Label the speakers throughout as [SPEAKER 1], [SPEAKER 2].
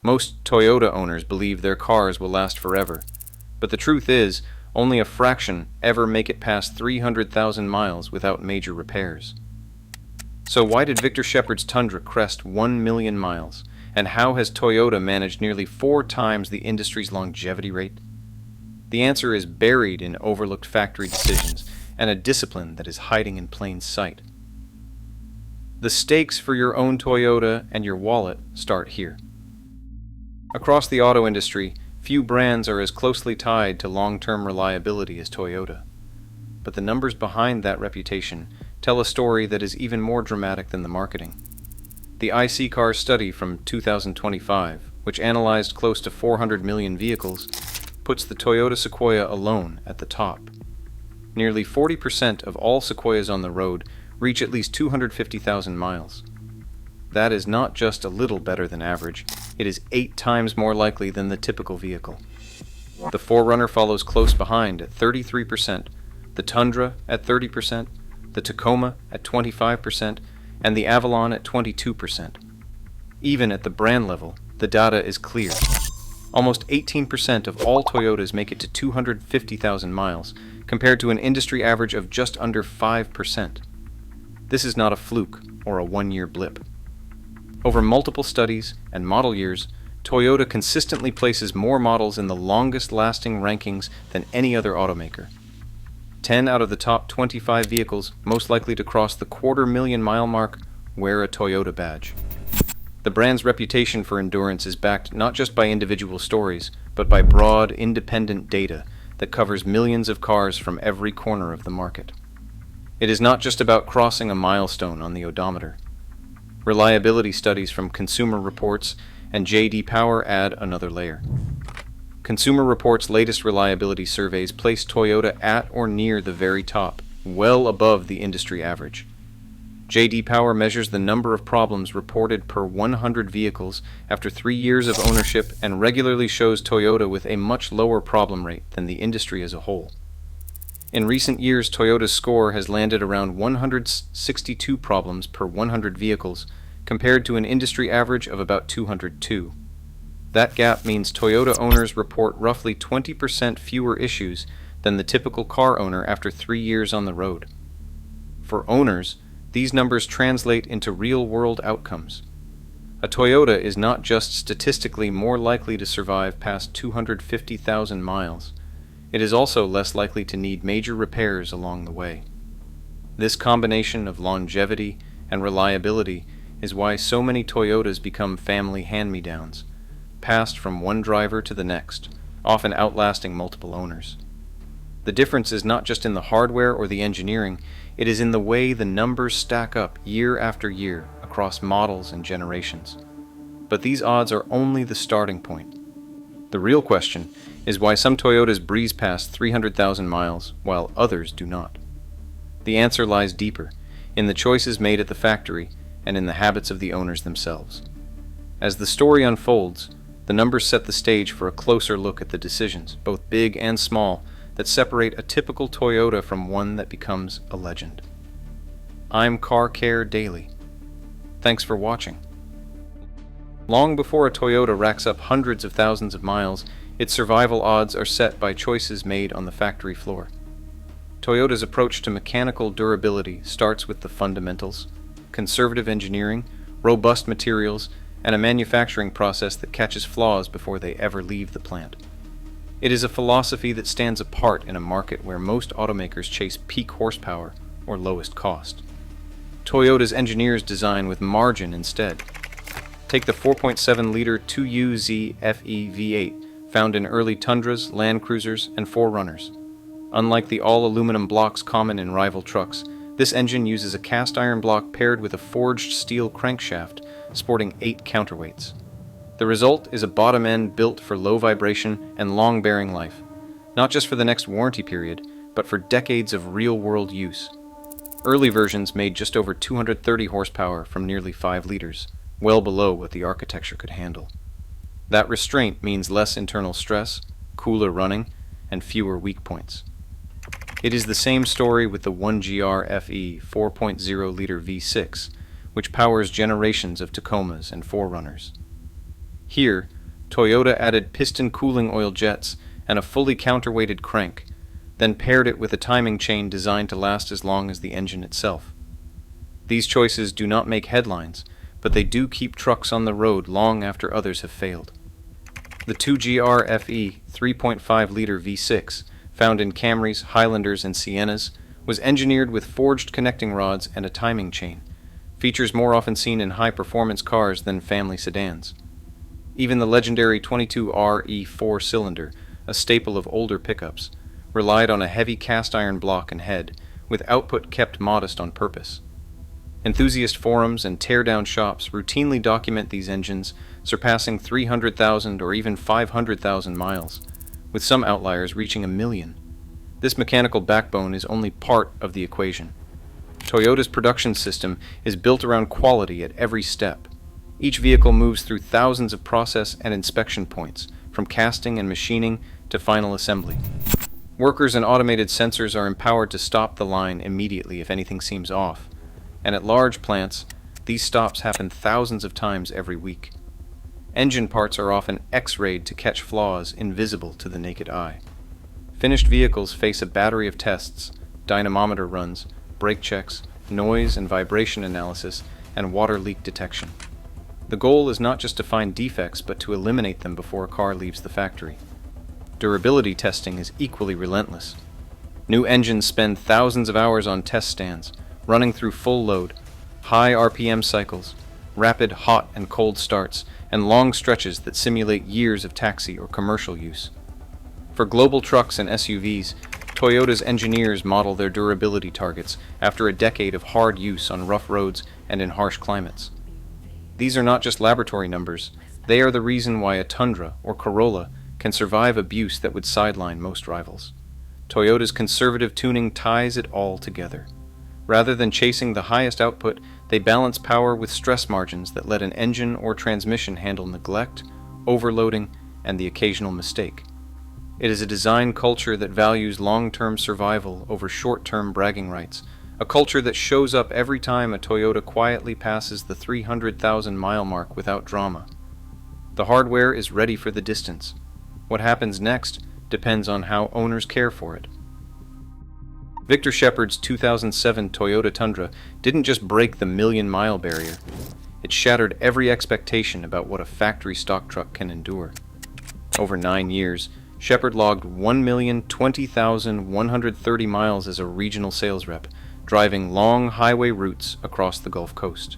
[SPEAKER 1] Most Toyota owners believe their cars will last forever, but the truth is, only a fraction ever make it past 300,000 miles without major repairs. So why did Victor Shepard's Tundra crest 1 million miles, and how has Toyota managed nearly 4 times the industry's longevity rate? The answer is buried in overlooked factory decisions and a discipline that is hiding in plain sight. The stakes for your own Toyota and your wallet start here. Across the auto industry, few brands are as closely tied to long-term reliability as Toyota. But the numbers behind that reputation tell a story that is even more dramatic than the marketing. The IC Car study from 2025, which analyzed close to 400 million vehicles, puts the Toyota Sequoia alone at the top. Nearly 40% of all Sequoias on the road reach at least 250,000 miles. That is not just a little better than average, it is 8 times more likely than the typical vehicle. The 4Runner follows close behind at 33%, the Tundra at 30%, the Tacoma at 25%, and the Avalon at 22%. Even at the brand level, the data is clear. Almost 18% of all Toyotas make it to 250,000 miles, compared to an industry average of just under 5%. This is not a fluke or a one-year blip. Over multiple studies and model years, Toyota consistently places more models in the longest-lasting rankings than any other automaker. 10 out of the top 25 vehicles most likely to cross the 250,000-mile mark wear a Toyota badge. The brand's reputation for endurance is backed not just by individual stories, but by broad, independent data that covers millions of cars from every corner of the market. It is not just about crossing a milestone on the odometer. Reliability studies from Consumer Reports and J.D. Power add another layer. Consumer Reports' latest reliability surveys place Toyota at or near the very top, well above the industry average. J.D. Power measures the number of problems reported per 100 vehicles after 3 years of ownership and regularly shows Toyota with a much lower problem rate than the industry as a whole. In recent years, Toyota's score has landed around 162 problems per 100 vehicles, compared to an industry average of about 202. That gap means Toyota owners report roughly 20% fewer issues than the typical car owner after 3 years on the road. For owners, these numbers translate into real-world outcomes. A Toyota is not just statistically more likely to survive past 250,000 miles. It is also less likely to need major repairs along the way. This combination of longevity and reliability is why so many Toyotas become family hand-me-downs, passed from one driver to the next, often outlasting multiple owners. The difference is not just in the hardware or the engineering, it is in the way the numbers stack up year after year across models and generations. But these odds are only the starting point. The real question is why some Toyotas breeze past 300,000 miles while others do not. The answer lies deeper, in the choices made at the factory and in the habits of the owners themselves. As the story unfolds, the numbers set the stage for a closer look at the decisions, both big and small, that separate a typical Toyota from one that becomes a legend. I'm Car Care Daily. Thanks for watching. Long before a Toyota racks up hundreds of thousands of miles, its survival odds are set by choices made on the factory floor. Toyota's approach to mechanical durability starts with the fundamentals: conservative engineering, robust materials, and a manufacturing process that catches flaws before they ever leave the plant. It is a philosophy that stands apart in a market where most automakers chase peak horsepower or lowest cost. Toyota's engineers design with margin instead. Take the 4.7-liter 2UZ FE V8 found in early Tundras, Land Cruisers, and 4Runners. Unlike the all-aluminum blocks common in rival trucks, this engine uses a cast iron block paired with a forged steel crankshaft, sporting 8 counterweights. The result is a bottom end built for low vibration and long bearing life, not just for the next warranty period, but for decades of real-world use. Early versions made just over 230 horsepower from nearly 5 liters, well below what the architecture could handle. That restraint means less internal stress, cooler running, and fewer weak points. It is the same story with the 1GR FE 4.0-liter V6, which powers generations of Tacomas and 4Runners. Here, Toyota added piston cooling oil jets and a fully counterweighted crank, then paired it with a timing chain designed to last as long as the engine itself. These choices do not make headlines, but they do keep trucks on the road long after others have failed. The 2GR FE 3.5-liter V6, found in Camrys, Highlanders, and Siennas, was engineered with forged connecting rods and a timing chain, features more often seen in high-performance cars than family sedans. Even the legendary 22R E4 cylinder, a staple of older pickups, relied on a heavy cast-iron block and head, with output kept modest on purpose. Enthusiast forums and tear-down shops routinely document these engines surpassing 300,000 or even 500,000 miles, with some outliers reaching 1 million. This mechanical backbone is only part of the equation. Toyota's production system is built around quality at every step. Each vehicle moves through thousands of process and inspection points, from casting and machining to final assembly. Workers and automated sensors are empowered to stop the line immediately if anything seems off, and at large plants, these stops happen thousands of times every week. Engine parts are often X-rayed to catch flaws invisible to the naked eye. Finished vehicles face a battery of tests, dynamometer runs, brake checks, noise and vibration analysis, and water leak detection. The goal is not just to find defects, but to eliminate them before a car leaves the factory. Durability testing is equally relentless. New engines spend thousands of hours on test stands, running through full load, high RPM cycles, rapid hot and cold starts, and long stretches that simulate years of taxi or commercial use. For global trucks and SUVs, Toyota's engineers model their durability targets after a decade of hard use on rough roads and in harsh climates. These are not just laboratory numbers, they are the reason why a Tundra or Corolla can survive abuse that would sideline most rivals. Toyota's conservative tuning ties it all together. Rather than chasing the highest output, they balance power with stress margins that let an engine or transmission handle neglect, overloading, and the occasional mistake. It is a design culture that values long-term survival over short-term bragging rights, a culture that shows up every time a Toyota quietly passes the 300,000-mile mark without drama. The hardware is ready for the distance. What happens next depends on how owners care for it. Victor Shepard's 2007 Toyota Tundra didn't just break the million-mile barrier, it shattered every expectation about what a factory stock truck can endure. Over 9 years, Shepard logged 1,020,130 miles as a regional sales rep, driving long highway routes across the Gulf Coast.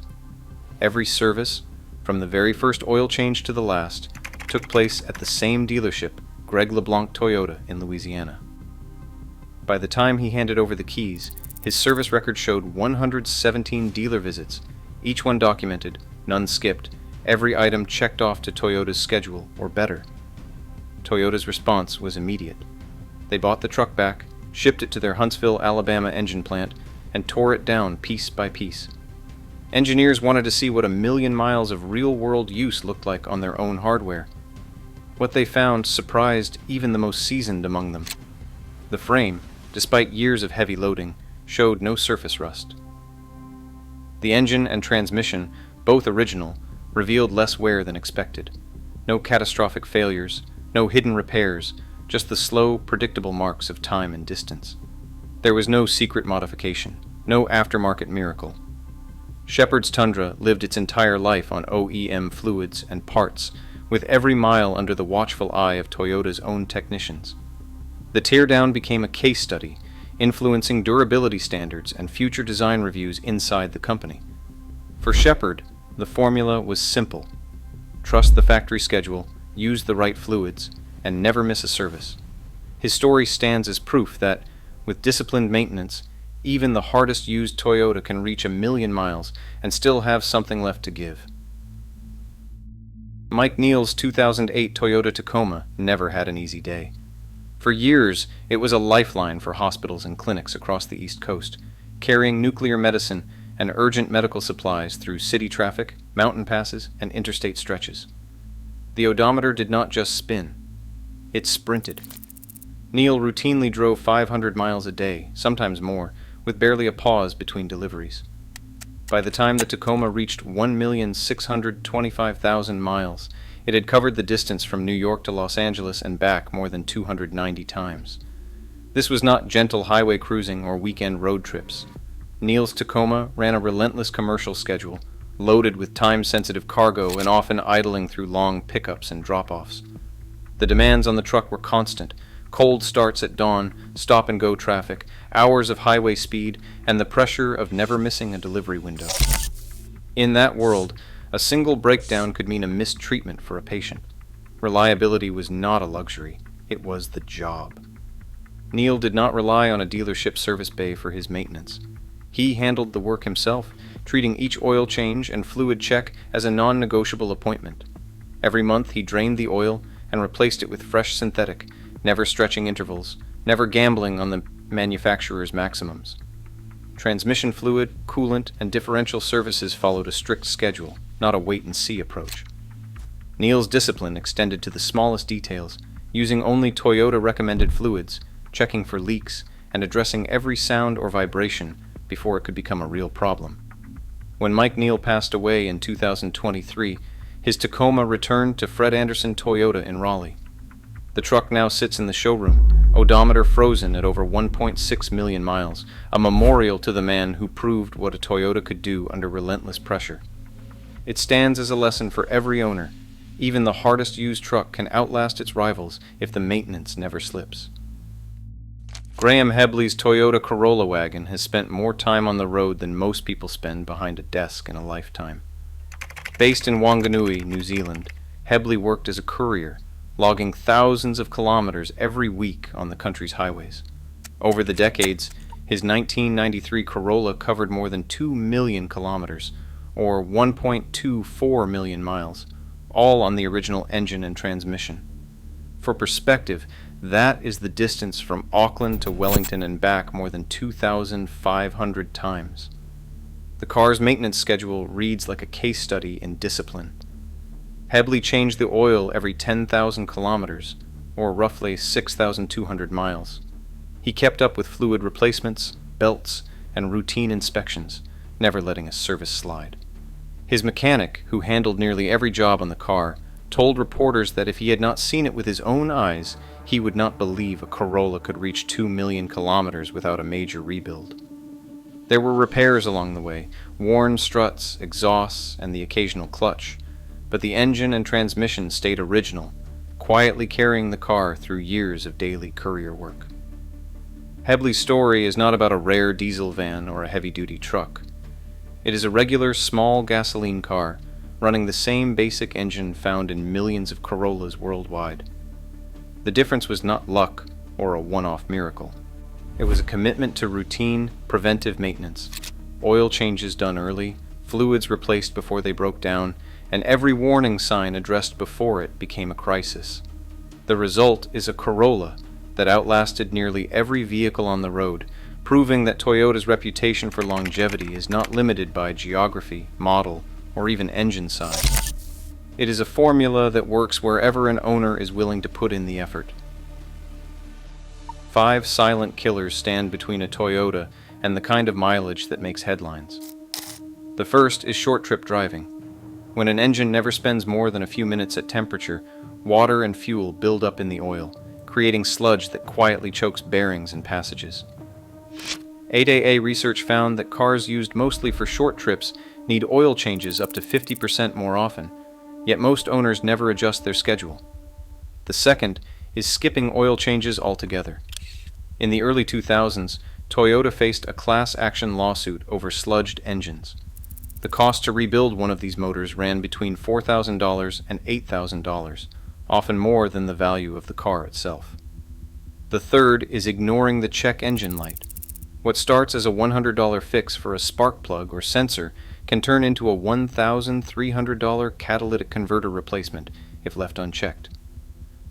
[SPEAKER 1] Every service, from the very first oil change to the last, took place at the same dealership, Greg LeBlanc Toyota in Louisiana. By the time he handed over the keys, his service record showed 117 dealer visits, each one documented, none skipped, every item checked off to Toyota's schedule or better. Toyota's response was immediate. They bought the truck back, shipped it to their Huntsville, Alabama engine plant, and tore it down piece by piece. Engineers wanted to see what 1 million miles of real-world use looked like on their own hardware. What they found surprised even the most seasoned among them. The frame, despite years of heavy loading, showed no surface rust. The engine and transmission, both original, revealed less wear than expected. No catastrophic failures, no hidden repairs, just the slow, predictable marks of time and distance. There was no secret modification, no aftermarket miracle. Shepard's Tundra lived its entire life on OEM fluids and parts, with every mile under the watchful eye of Toyota's own technicians. The teardown became a case study, influencing durability standards and future design reviews inside the company. For Shepard, the formula was simple. Trust the factory schedule, use the right fluids, and never miss a service. His story stands as proof that, with disciplined maintenance, even the hardest used Toyota can reach 1 million miles and still have something left to give. Mike Neal's 2008 Toyota Tacoma never had an easy day. For years, it was a lifeline for hospitals and clinics across the East Coast, carrying nuclear medicine and urgent medical supplies through city traffic, mountain passes, and interstate stretches. The odometer did not just spin. It sprinted. Neal routinely drove 500 miles a day, sometimes more, with barely a pause between deliveries. By the time the Tacoma reached 1,625,000 miles, It had covered the distance from New York to Los Angeles and back more than 290 times. This was not gentle highway cruising or weekend road trips. Neil's Tacoma ran a relentless commercial schedule, loaded with time-sensitive cargo and often idling through long pickups and drop-offs. The demands on the truck were constant: cold starts at dawn, stop-and-go traffic, hours of highway speed, and the pressure of never missing a delivery window. In that world, a single breakdown could mean a missed treatment for a patient. Reliability was not a luxury, it was the job. Neil did not rely on a dealership service bay for his maintenance. He handled the work himself, treating each oil change and fluid check as a non-negotiable appointment. Every month he drained the oil and replaced it with fresh synthetic, never stretching intervals, never gambling on the manufacturer's maximums. Transmission fluid, coolant, and differential services followed a strict schedule, not a wait-and-see approach. Neil's discipline extended to the smallest details, using only Toyota-recommended fluids, checking for leaks, and addressing every sound or vibration before it could become a real problem. When Mike Neal passed away in 2023, his Tacoma returned to Fred Anderson Toyota in Raleigh. The truck now sits in the showroom, odometer frozen at over 1.6 million miles, a memorial to the man who proved what a Toyota could do under relentless pressure. It stands as a lesson for every owner. Even the hardest used truck can outlast its rivals if the maintenance never slips. Graham Hebley's Toyota Corolla wagon has spent more time on the road than most people spend behind a desk in a lifetime. Based in Wanganui, New Zealand, Hebley worked as a courier, logging thousands of kilometers every week on the country's highways. Over the decades, his 1993 Corolla covered more than 2 million kilometers, or 1.24 million miles, all on the original engine and transmission. For perspective, that is the distance from Auckland to Wellington and back more than 2,500 times. The car's maintenance schedule reads like a case study in discipline. Hebley changed the oil every 10,000 kilometers, or roughly 6,200 miles. He kept up with fluid replacements, belts, and routine inspections, never letting a service slide. His mechanic, who handled nearly every job on the car, told reporters that if he had not seen it with his own eyes, he would not believe a Corolla could reach 2 million kilometers without a major rebuild. There were repairs along the way, worn struts, exhausts, and the occasional clutch, but the engine and transmission stayed original, quietly carrying the car through years of daily courier work. Hebley's story is not about a rare diesel van or a heavy-duty truck. It is a regular small gasoline car, running the same basic engine found in millions of Corollas worldwide. The difference was not luck or a one-off miracle. It was a commitment to routine, preventive maintenance, oil changes done early, fluids replaced before they broke down, and every warning sign addressed before it became a crisis. The result is a Corolla that outlasted nearly every vehicle on the road, proving that Toyota's reputation for longevity is not limited by geography, model, or even engine size. It is a formula that works wherever an owner is willing to put in the effort. 5 silent killers stand between a Toyota and the kind of mileage that makes headlines. The first is short trip driving. When an engine never spends more than a few minutes at temperature, water and fuel build up in the oil, creating sludge that quietly chokes bearings and passages. 8AA research found that cars used mostly for short trips need oil changes up to 50% more often, yet most owners never adjust their schedule. The second is skipping oil changes altogether. In the early 2000s, Toyota faced a class action lawsuit over sludged engines. The cost to rebuild one of these motors ran between $4,000 and $8,000, often more than the value of the car itself. The third is ignoring the check engine light. What starts as a $100 fix for a spark plug or sensor can turn into a $1,300 catalytic converter replacement if left unchecked.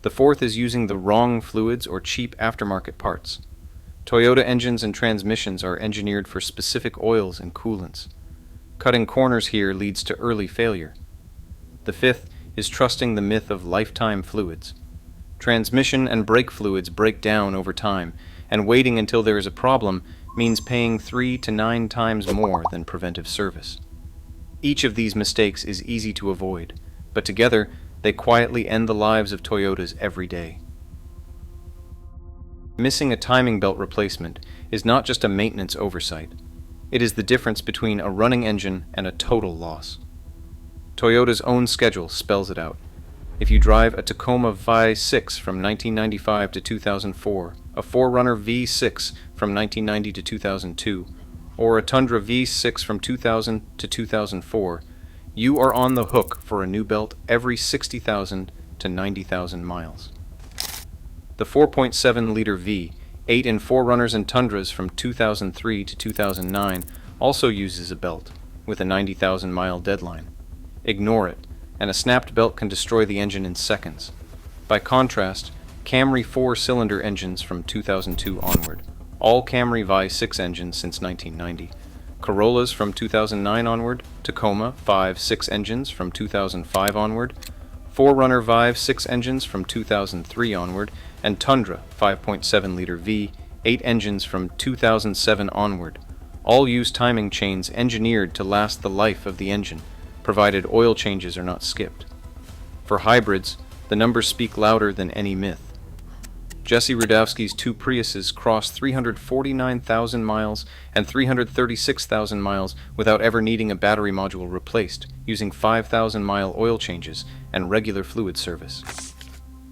[SPEAKER 1] The fourth is using the wrong fluids or cheap aftermarket parts. Toyota engines and transmissions are engineered for specific oils and coolants. Cutting corners here leads to early failure. The fifth is trusting the myth of lifetime fluids. Transmission and brake fluids break down over time, and waiting until there is a problem means paying 3 to 9 times more than preventive service. Each of these mistakes is easy to avoid, but together They quietly end the lives of Toyotas every day. Missing a timing belt replacement is not just a maintenance oversight. It is the difference between a running engine and a total loss. Toyota's own schedule spells it out. If you drive a Tacoma V6 from 1995 to 2004, a 4Runner V6 from 1990 to 2002, or a Tundra V6 from 2000 to 2004, you are on the hook for a new belt every 60,000 to 90,000 miles. The 4.7-liter V, 8 in 4Runners and Tundras from 2003 to 2009, also uses a belt, with a 90,000-mile deadline. Ignore it, and a snapped belt can destroy the engine in seconds. By contrast, Camry 4-cylinder engines from 2002 onward, all Camry V6 engines since 1990, Corollas from 2009 onward, Tacoma 5.6 engines from 2005 onward, 4Runner V6 engines from 2003 onward, and Tundra 5.7-liter V, 8 engines from 2007 onward, all use timing chains engineered to last the life of the engine, provided oil changes are not skipped. For hybrids, the numbers speak louder than any myth. Jesse Rudowski's two Priuses crossed 349,000 miles and 336,000 miles without ever needing a battery module replaced, using 5,000-mile oil changes and regular fluid service.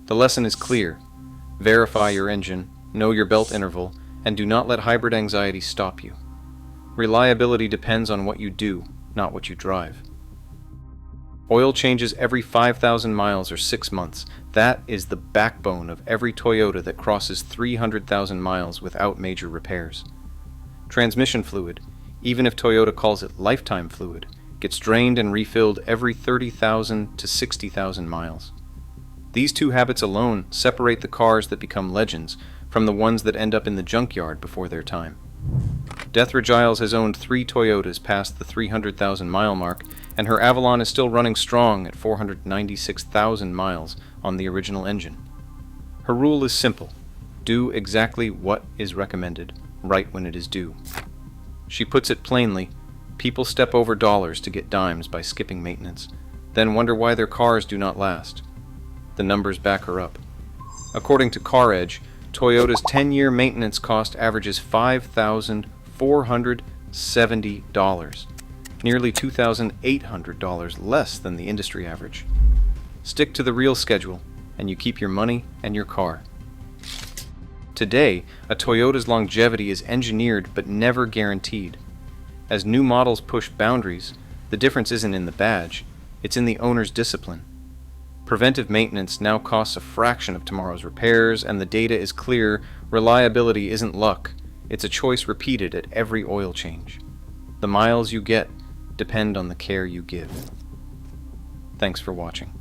[SPEAKER 1] The lesson is clear. Verify your engine, know your belt interval, and do not let hybrid anxiety stop you. Reliability depends on what you do, not what you drive. Oil changes every 5,000 miles or 6 months. That is the backbone of every Toyota that crosses 300,000 miles without major repairs. Transmission fluid, even if Toyota calls it lifetime fluid, gets drained and refilled every 30,000 to 60,000 miles. These two habits alone separate the cars that become legends from the ones that end up in the junkyard before their time. Dethra Giles has owned 3 Toyotas past the 300,000-mile mark, and her Avalon is still running strong at 496,000 miles on the original engine. Her rule is simple: do exactly what is recommended, right when it is due. She puts it plainly: people step over dollars to get dimes by skipping maintenance, then wonder why their cars do not last. The numbers back her up. According to CarEdge, Toyota's 10-year maintenance cost averages $5,470, nearly $2,800 less than the industry average. Stick to the real schedule, and you keep your money and your car. Today, a Toyota's longevity is engineered but never guaranteed. As new models push boundaries, the difference isn't in the badge, it's in the owner's discipline. Preventive maintenance now costs a fraction of tomorrow's repairs, and the data is clear: reliability isn't luck, it's a choice repeated at every oil change. The miles you get depend on the care you give. Thanks for watching.